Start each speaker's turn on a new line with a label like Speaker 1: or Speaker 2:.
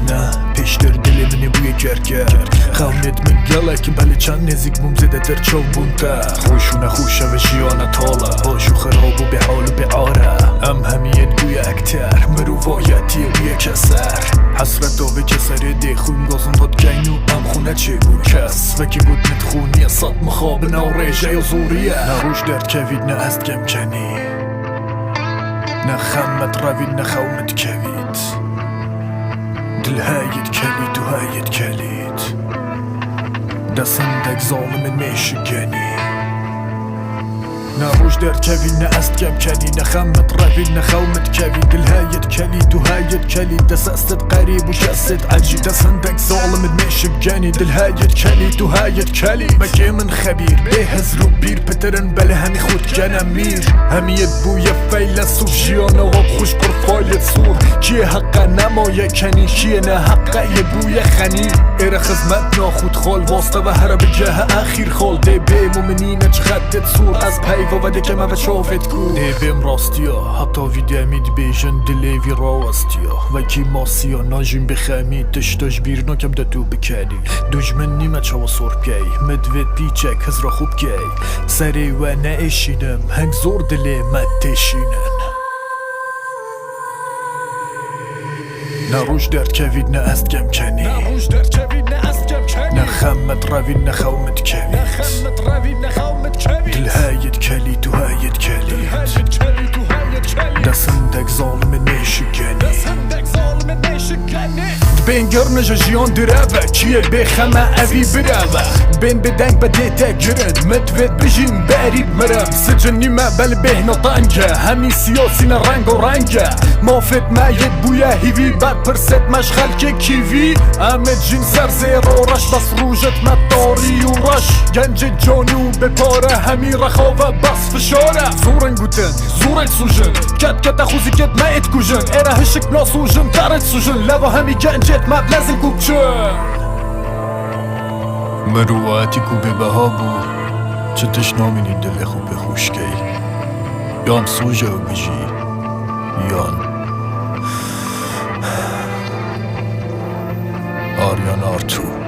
Speaker 1: نه پیشتر دل منه بوی گرگر خونت من گلکیم بله چند نزیک بوم زده در چاو بونتر خوشونه خوشه و جیانه تاله باشو خراب و به حال و به آره ام همیت بوی اکتر مروایتی بوی کسر حسرت و کسر ده خویم گازم داد گینو ام خونه چه بود کس وکی بود نتخونیه صد مخاب نوریجه یا زوریه نه روش درد کوید نه است گم کنی نه خمت روید نه خومت کوید دل هاید کلید و هاید کلید دستندک ظالم میشگنی نه روش درد کوید نه است گم کنی نه خمت روید نه خومت کوید دل هاید کلید و هاید کلید دستت قریب و شست عجیب دستندک ظالم میشگنی دل هاید کلید و هاید کلید مگه من خبیر به هزر و بیر پترن بله همی خود جنم میر همیت بوی فیلسوف جیانه و خوش پرفایت سور کیه حقه نمایه کنی کیه نه حقه یه بوی خنی ایره خزمت ناخود خال واسطه و هر بجه اخیر خال ده به مومنینه چخدت سور از پیوا و دکه ما و شافت کو ده بیم راستیا حتی ویدی امید بیشن دلیوی راستیا و کی ماسیا ناجیم بخمی تشتاش بیر نکم ده تو بکنی دجمن نیمه چاوا سرب گی مدوید پیچک هزرا خوب گی سری و نه اشینم هنگ زور دلی مد تشینن نه روش درد کوید نه است گم کنی نه خمت روید نه خومت کوید دل هاید کلید و هاید کلید دستندک ظالم نیشگنی بین گرنجا جیان دراوه کیه بخمه اوی براوه بین بدنگ بده تگرن مدوید بجین بریب مرم سجن نیمه بل بهنا طنگه همی سیاسی نه رنگ و رنگه مافت ماید بویا هیوی بد پرست مشغل که کیوی امد جین سر زیر و رش بس روجت مداری و رش گنج جانو به پاره همی رخاوه بس فشاره زورن گوتن زورن سوژن کت خوزی کت ما ات کجن ایره هشک ناسوژن ترت سوژن لوا همی گنجت مبلزن کوبچن مروعاتی کو به بها بو چه تشنامینی دل خوب خوشگی یان سوژه و بجی یان آریان آرتو